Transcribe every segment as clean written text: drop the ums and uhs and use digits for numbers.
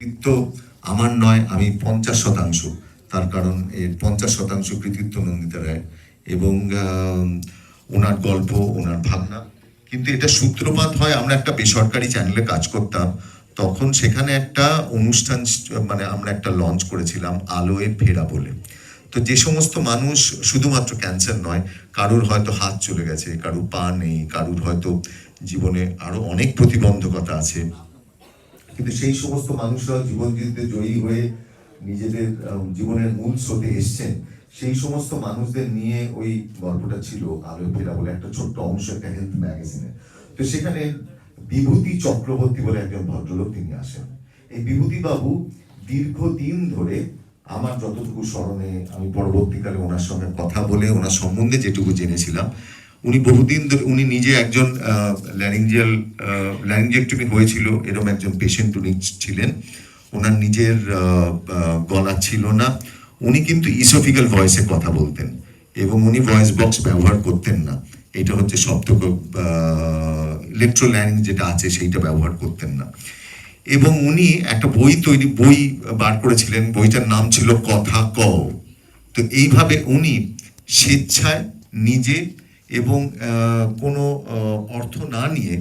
কৃতিত্ব আমার নয়, আমি 50%, তার কারণ এর 50% কৃতিত্ব নন্দিতা রায় এবং ওনার গল্প, ওনার ভাবনা। কিন্তু এটা সূত্রপাত হয়, আমরা একটা বেসরকারি চ্যানেলে কাজ করতাম, তখন সেখানে একটা অনুষ্ঠান, মানে আমরা একটা লঞ্চ করেছিলাম আলোয় ফেরা বলে। তো যে সমস্ত মানুষ, শুধুমাত্র ক্যান্সার নয়, কারুর হয়তো হাত চলে গেছে, কারুর পা নেই, কারুর হয়তো জীবনে আরো অনেক প্রতিবন্ধকতা আছে, কিন্তু সেই সমস্ত মানুষরা জীবন যুদ্ধে জয়ী হয়ে নিজেদের জীবনের মূল স্রোতে এসছেন, সেই সমস্ত মানুষদের নিয়ে ওই গল্পটা ছিল আলোয় ফেরা বলে, একটা ছোট্ট অংশ, একটা হেলথ ম্যাগাজিনে। তো সেখানে বিভূতি চক্রবর্তী বলে একজন ভদ্রলোক তিনি আসেন। এই বিভূতি বাবু দীর্ঘদিন ধরে, আমার যতটুকু স্মরণে, আমি পরবর্তীকালে ওনার সঙ্গে কথা বলে ওনার সম্বন্ধে যেটুকু জেনেছিলাম, উনি বহুদিন ধরে, উনি নিজে একজন ল্যারিঞ্জেক্টমি হয়েছিল এরকম একজন পেশেন্ট উনি ছিলেন। ওনার নিজের গলা ছিল না, উনি কিন্তু ইসোফিক্যাল ভয়েসে কথা বলতেন এবং উনি ভয়েস বক্স ব্যবহার করতেন না। এটা হচ্ছে শব্দ ইলেকট্রোল্যারিঞ্জ যেটা আছে সেইটা ব্যবহার করতেন না। এবং উনি একটা বই বার করেছিলেন, বইটার নাম ছিল কথা কও। তো এইভাবে উনি স্বেচ্ছায় নিজে এবং কোনো অর্থ না নিয়ে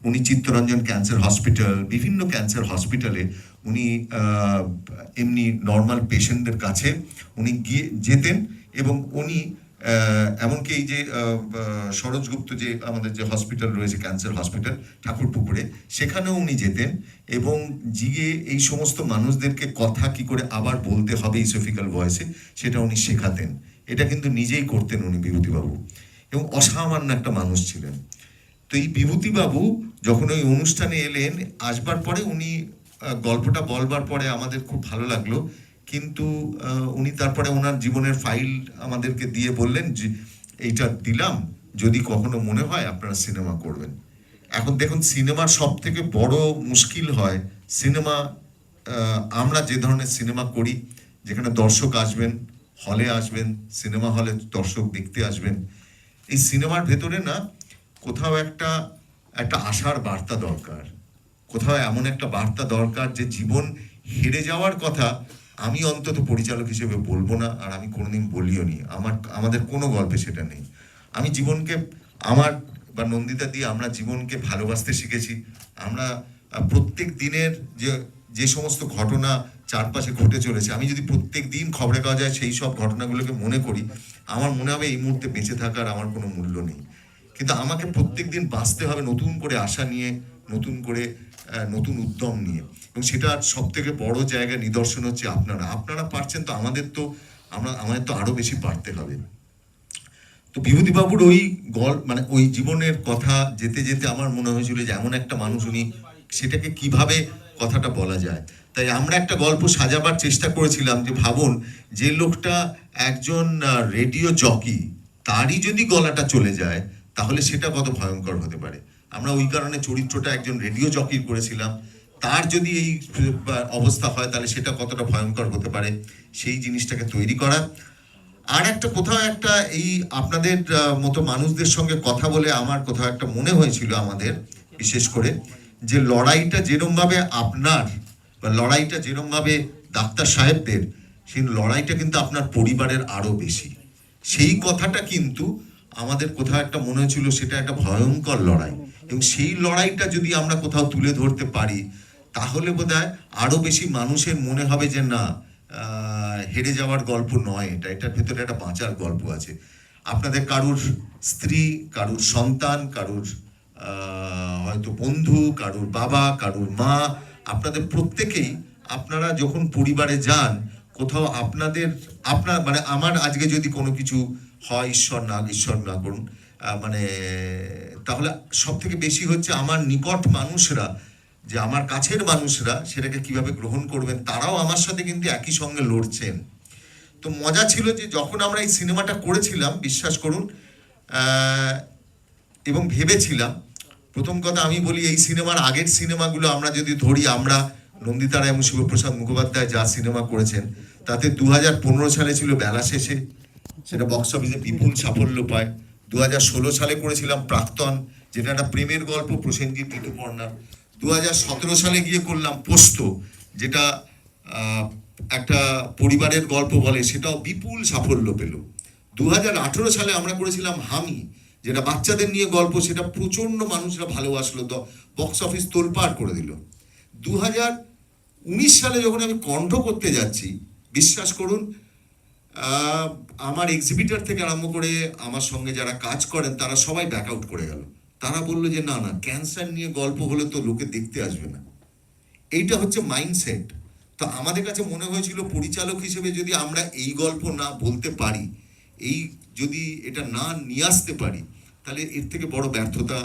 উনি চিত্তরঞ্জন ক্যান্সার হসপিটাল, বিভিন্ন ক্যান্সার হসপিটালে উনি এমনি নর্মাল পেশেন্টদের কাছে উনি গিয়ে যেতেন এবং উনি এমনকি এই যে সরোজগুপ্ত যে আমাদের যে হসপিটাল রয়েছে, ক্যান্সার হসপিটাল ঠাকুরপুকুরে, সেখানেও উনি যেতেন এবং গিয়ে এই সমস্ত মানুষদেরকে কথা কি করে আবার বলতে হবে ইসোফিক্যাল ভয়েসে সেটা উনি শেখাতেন। এটা কিন্তু নিজেই করতেন উনি, বিভূতিবাবু, এবং অসামান্য একটা মানুষ ছিলেন। তো এই বিভূতিবাবু যখন ওই অনুষ্ঠানে এলেন, আসবার পরে উনি গল্পটা বলবার পরে আমাদের খুব ভালো লাগলো, কিন্তু উনি তারপরে ওনার জীবনের ফাইল আমাদেরকে দিয়ে বললেন যে এইটা দিলাম, যদি কখনো মনে হয় আপনারা সিনেমা করবেন। এখন দেখুন, সিনেমার সব থেকে বড় মুশকিল হয়, সিনেমা, আমরা যে ধরনের সিনেমা করি, যেখানে দর্শক আসবেন, হলে আসবেন, সিনেমা হলে দর্শক দেখতে আসবেন, এই সিনেমার ভেতরে না কোথাও একটা আশার বার্তা দরকার, কোথাও এমন একটা বার্তা দরকার যে জীবন হেরে যাওয়ার কথা আমি অন্তত পরিচালক হিসেবে বলবো না, আর আমি কোনোদিন বলিও নি, আমাদের কোনো গল্পে সেটা নেই। আমি জীবনকে, আমার বা নন্দিতা দিয়ে আমরা জীবনকে ভালোবাসতে শিখেছি। আমরা প্রত্যেক দিনের যে সমস্ত ঘটনা চারপাশে ঘটে চলেছে, আমি যদি প্রত্যেক দিন খবরে কাগজে সেই সব ঘটনাগুলোকে মনে করি, আমার মনে হবে এই মুহূর্তে বেঁচে থাকার আমার কোনো মূল্য নেই। কিন্তু আমাকে প্রত্যেক দিন বাঁচতে হবে নতুন করে আশা নিয়ে, নতুন করে নতুন উদ্যম নিয়ে, এবং সেটা সব থেকে বড় জায়গা নিদর্শন হচ্ছে আপনারা পারছেন, তো আমাদের তো আরো বেশি পারতে হবে। তো বিভূতিবাবুর ওই মানে ওই জীবনের কথা যেতে যেতে আমার মনে হয়েছিল যে এমন একটা মানুষ, উনি সেটাকে কিভাবে কথাটা বলা যায়। তাই আমরা একটা গল্প সাজাবার চেষ্টা করেছিলাম যে ভাবুন, যে লোকটা একজন রেডিও জকি, তারই যদি গলাটা চলে যায় তাহলে সেটা কত ভয়ঙ্কর হতে পারে। আমরা ওই কারণে চরিত্রটা একজন রেডিও জকির করেছিলাম, তার যদি এই অবস্থা হয় তাহলে সেটা কতটা ভয়ঙ্কর হতে পারে, সেই জিনিসটাকে তৈরি করা। আর একটা কোথাও একটা এই আপনাদের মতো মানুষদের সঙ্গে কথা বলে আমার কোথাও একটা মনে হয়েছিল আমাদের, বিশেষ করে যে লড়াইটা যেরকম ভাবে আপনার, বা লড়াইটা যেরকম ভাবে ডাক্তার সাহেবদের, সেই লড়াইটা কিন্তু আপনার পরিবারের আরো বেশি। সেই কথাটা কিন্তু আমাদের কোথাও একটা মনে হয়েছিল সেটা একটা ভয়ঙ্কর লড়াই, এবং সেই লড়াইটা যদি আমরা কোথাও তুলে ধরতে পারি তাহলে বোধহয় আরো বেশি মানুষের মনে হবে যে না, হেরে যাওয়ার গল্প নয়, এটার ভেতরে একটা বাঁচার গল্প আছে। আপনাদের কারুর স্ত্রী, কারুর সন্তান, কারুর হয়তো বন্ধু, কারুর বাবা, কারুর মা, আপনাদের প্রত্যেকেই, আপনারা যখন পরিবারে যান কোথাও আপনার মানে আমার আজকে যদি কোনো কিছু হয়, ঈশ্বর না করুন, মানে তাহলে সব থেকে বেশি হচ্ছে আমার নিকট মানুষরা, যে আমার কাছের মানুষরা সেটাকে কিভাবে গ্রহণ করবেন, তারাও আমার সাথে কিন্তু একই সঙ্গে লড়ছেন। তো মজা ছিল যে যখন আমরা এই সিনেমাটা করেছিলাম, বিশ্বাস করুন, এবং ভেবেছিলাম, প্রথম কথা আমি বলি, এই সিনেমার আগের সিনেমাগুলো আমরা যদি ধরি, আমরা নন্দিতা রায় এবং শিবপ্রসাদ মুখোপাধ্যায় যা সিনেমা করেছেন, তাতে 2015 সালে ছিল বেলা শেষে, সেটা বক্স অফিসে বিপুল সাফল্য পায়। 2016 সালে করেছিলাম প্রাক্তন, যেটা একটা প্রেমের গল্প, প্রসেনজিৎ ঋতুপর্ণা। 2017 সালে গিয়ে করলাম পোস্ত, যেটা একটা পরিবারের গল্প বলে, সেটাও বিপুল সাফল্য পেল। 2018 সালে আমরা করেছিলাম হামি, যেটা বাচ্চাদের নিয়ে গল্প, সেটা প্রচণ্ড মানুষরা ভালোবাসলো, বক্স অফিস তোলপাড় করে দিল। 2019 সালে যখন আমি কণ্ঠ করতে যাচ্ছি, বিশ্বাস করুন, আমার এক্সিবিটার থেকে আরম্ভ করে আমার সঙ্গে যারা কাজ করেন তারা সবাই ব্যাক আউট করে গেল। তারা বললো যে না না, ক্যান্সার নিয়ে গল্প হলে তো লোকে দেখতে আসবে না। এইটা হচ্ছে মাইন্ডসেট। তো আমাদের কাছে মনে হয়েছিল পরিচালক হিসেবে যদি আমরা এই গল্প না বলতে পারি, এই যদি এটা না নিয়ে আসতে পারি, তাহলে এর থেকে বড় ব্যর্থতা,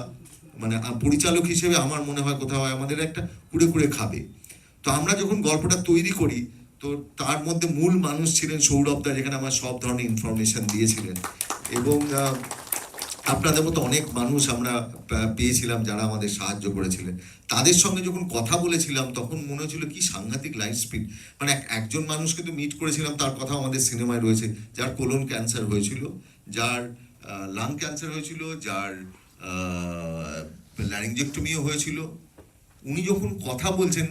মানে পরিচালক হিসেবে আমার মনে হয় কোথাও আমাদের একটা কুড়ে কুড়ে খাবে। তো আমরা যখন গল্পটা তৈরি করি, তো তার মধ্যে মূল মানুষ ছিলেন সৌরভদা, যেখানে আমার সব ধরনের ইনফরমেশন দিয়েছিলেন, এবং আপনাদের মতো অনেক মানুষ আমরা পেয়েছিলাম যারা আমাদের সাহায্য করেছিলেন। তাদের সঙ্গে যখন কথা বলেছিলাম তখন মনে হচ্ছিল কি সাংঘাতিক লাইফ স্পিড। মানে একজন মানুষ কিন্তু মিট করেছিলাম, তার কথা আমাদের সিনেমায় রয়েছে, যার কোলন ক্যান্সার হয়েছিল, যার লাং ক্যান্সার হয়েছিল, যার ল্যারিঞ্জেক্টমিও হয়েছিল। উনি যখন কথা বলছেন,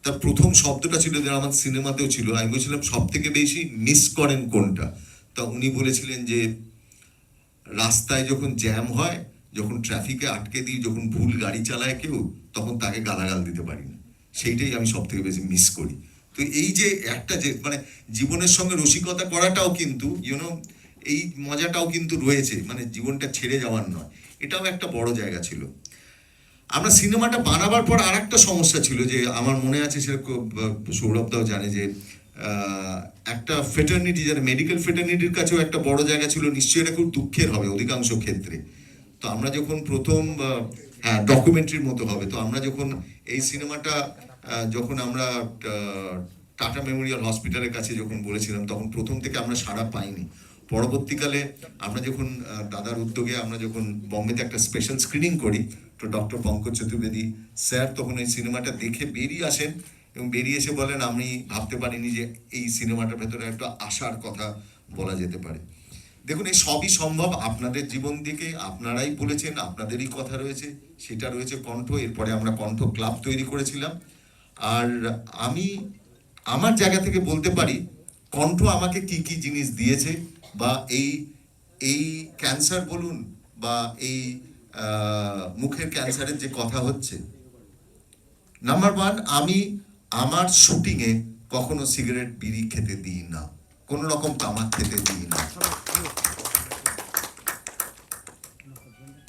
তার প্রথম শব্দটা ছিল, যেটা আমার সিনেমাতেও ছিল, আমি বলছিলাম সব থেকে বেশি মিস করেন কোনটা। তা উনি বলেছিলেন যে রাস্তায় যখন জ্যাম হয়, যখন ট্রাফিকে আটকে দিই, যখন ভুল গাড়ি চালায় কেউ, তখন তাকে গালাগাল দিতে পারি না, সেইটাই আমি সব থেকে বেশি মিস করি। তো এই যে একটা যে মানে জীবনের সঙ্গে রসিকতা করাটাও কিন্তু এই মজাটাও কিন্তু রয়েছে, মানে জীবনটা ছেড়ে যাওয়ার নয়, এটাও একটা বড় জায়গা ছিল। আমরা সিনেমাটা বানাবার পর আর একটা সমস্যা ছিল, যে আমার মনে আছে, সেরকম সৌরভদাও জানে, যে একটা ফেটার্নিটি, যারা মেডিকেল ফেটার্নিটির কাছেও একটা বড় জায়গা ছিল, নিশ্চয়ই এটা খুব দুঃখের হবে অধিকাংশ ক্ষেত্রে। তো আমরা যখন প্রথম, হ্যাঁ, ডকুমেন্টারির মতো হবে, তো আমরা যখন এই সিনেমাটা যখন আমরা টাটা মেমোরিয়াল হসপিটালের কাছে যখন বলেছিলাম, তখন প্রথম থেকে আমরা সাড়া পাইনি। পরবর্তীকালে আমরা যখন দাদার উদ্যোগে আমরা যখন বম্বেতে একটা স্পেশাল স্ক্রিনিং করি, তো ডক্টর পঙ্কজ চতুর্বেদী স্যার তখন এই সিনেমাটা দেখে বেরিয়ে আসেন, এবং বেরিয়ে এসে বলেন, আমি ভাবতে পারিনি যে এই সিনেমাটার ভেতরে একটা আশার কথা বলা যেতে পারে। দেখুন, এই সবই সম্ভব আপনাদের জীবন থেকে, আপনারাই বলেছেন, আপনাদেরই কথা রয়েছে, সেটা রয়েছে কণ্ঠ। এরপরে আমরা কণ্ঠ ক্লাব তৈরি করেছিলাম। আর আমি আমার জায়গা থেকে বলতে পারি কণ্ঠ আমাকে কি কি জিনিস দিয়েছে, বা এই ক্যান্সার বলুন, বা এই মুখের ক্যান্সারের যে কথা হচ্ছে, নাম্বার ওয়ান, আমি আমার শুটিংয়ে কখনো সিগারেট বিড়ি খেতে দিই না, কোনো রকম তামাক খেতে দিই না।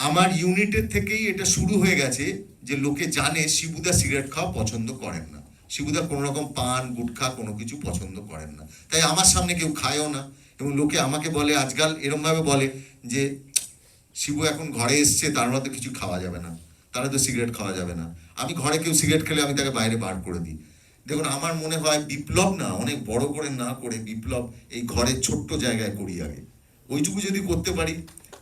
আমার ইউনিটের থেকেই এটা শুরু হয়ে গেছে, যে লোকে জানে শিবুদা সিগারেট খাওয়া পছন্দ করেন না, শিবুদা কোনো রকম পান গুটখা কোনো কিছু পছন্দ করেন না, তাই আমার সামনে কেউ খায়ও না। এবং লোকে আমাকে বলে, আজকাল এরমভাবে বলে যে শিবু এখন ঘরে এসছে, তার মধ্যে কিছু খাওয়া যাবে না, তাহলে তো সিগারেট খাওয়া যাবে না। আমি ঘরে কেউ সিগারেট খেলে আমি তাকে বাইরে বার করে দিই। দেখুন, আমার মনে হয় বিপ্লব না, অনেক বড় করে না করে বিপ্লব এই ঘরের ছোট্ট জায়গায় করি আগে। ওইটুকু যদি করতে পারি,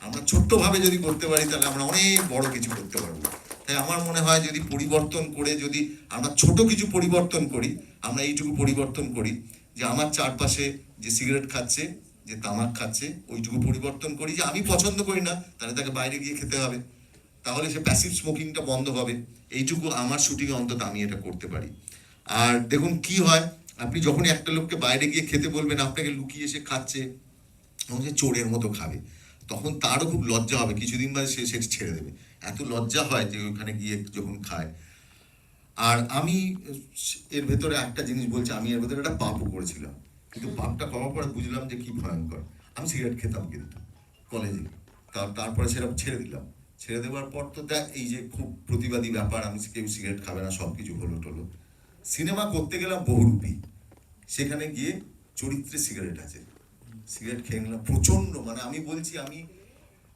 আমরা ছোট্টভাবে যদি করতে পারি, তাহলে আমরা অনেক বড় কিছু করতে পারবো। তাই আমার মনে হয় যদি পরিবর্তন করে, যদি আমরা ছোট কিছু পরিবর্তন করি, আমরা এইটুকু পরিবর্তন করি, যে আমার চারপাশে যে সিগারেট খাচ্ছে, যে তামাক খাচ্ছে, ওইটুকু পরিবর্তন করি, যে আমি পছন্দ করি না, তাহলে তাকে বাইরে গিয়ে খেতে হবে, তাহলে সে প্যাসিভ স্মোকিংটা বন্ধ হবে। এইটুকু আমার শুটিংয়ে অন্তত আমি এটা করতে পারি। আর দেখুন কি হয়, আপনি যখনই একটা লোককে বাইরে গিয়ে খেতে বলবেন, আপনাকে লুকিয়ে এসে খাচ্ছে, তখন সে চোরের মতো খাবে, তখন তারও খুব লজ্জা হবে, কিছুদিন বাদে সে সেটা ছেড়ে দেবে। এত লজ্জা হয় যে ওখানে গিয়ে যখন খায়। আর আমি এর ভেতরে একটা জিনিস বলছি, আমি এর ভেতরে একটা পাপও করেছিলাম, কিন্তু পাপটা করার পরে বুঝলাম যে কি ভয়ঙ্কর। আমি সিগারেট খেতাম কিন্তু কলেজে, তারপরে সেটা ছেড়ে দিলাম। ছেড়ে দেওয়ার পর তো দেখ, এই যে খুব প্রতিবাদী ব্যাপার, আমি কেউ সিগারেট খাবে না, সব কিছু হলো টলো। সিনেমা করতে গেলাম বহুরূপী, সেখানে গিয়ে চরিত্রে সিগারেট আছে, সিগারেট খেয়ে নিলাম প্রচণ্ড। মানে আমি বলছি,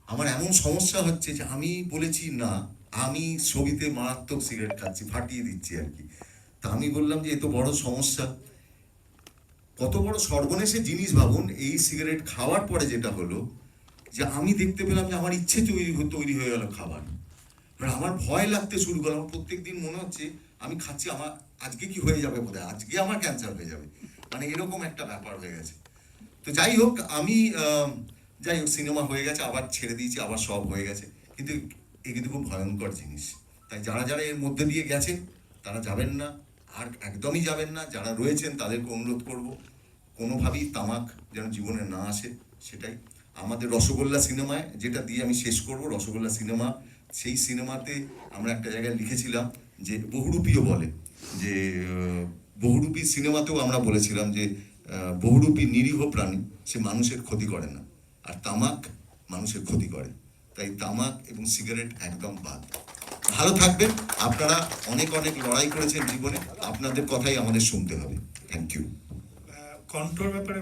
আমার এমন সমস্যা হচ্ছে যে আমি বলেছি না, আমি ছবিতে মারাত্মক সিগারেট খাচ্ছি, ফাটিয়ে দিচ্ছি আর কি। তা আমি বললাম যে এ তো বড় সমস্যা, কত বড় সর্বনেশে জিনিস ভাবুন। এই সিগারেট খাওয়ার পরে যেটা হলো, যে আমি দেখতে পেলাম যে আমার ইচ্ছে তৈরি হয়ে গেল খাবার। এবার আমার ভয় লাগতে শুরু করলো, আমার প্রত্যেকদিন মনে হচ্ছে আমি খাচ্ছি, আমার আজকে কি হয়ে যাবে, বোধহয় আজকে আমার ক্যান্সার হয়ে যাবে, মানে এরকম একটা ব্যাপার হয়ে গেছে। তো যাই হোক, যাই হোক, সিনেমা হয়ে গেছে, আবার ছেড়ে দিয়েছি, আবার সব হয়ে গেছে। কিন্তু এ কিন্তু খুব ভয়ঙ্কর জিনিস, তাই যারা যারা এর মধ্যে দিয়ে গেছেন তারা যাবেন না, আর একদমই যাবেন না। যারা রয়েছেন তাদেরকে অনুরোধ করব, কোনোভাবেই তামাক যেন জীবনে না আসে। সেটাই আমাদের রসগোল্লা সিনেমায়, যেটা দিয়ে আমি শেষ করব, রসগোল্লা সিনেমা, সেই সিনেমাতে আমরা একটা জায়গায় লিখেছিলাম যে বহুরূপীও বলে যে বহুরূপী সিনেমাতেও আমরা বলেছিলাম যে বহুরূপী নিরীহ প্রাণী, সে মানুষের ক্ষতি করে না, আর তামাক মানুষের ক্ষতি করে। তাই তামাক এবং সিগারেট একদম বাদ। ভালো থাকবেন আপনারা, অনেক অনেক লড়াই করেছেন জীবনে, আপনাদের কথাই আমাদের শুনতে হবে। Thank you. কন্ট্রোল ব্যাপারে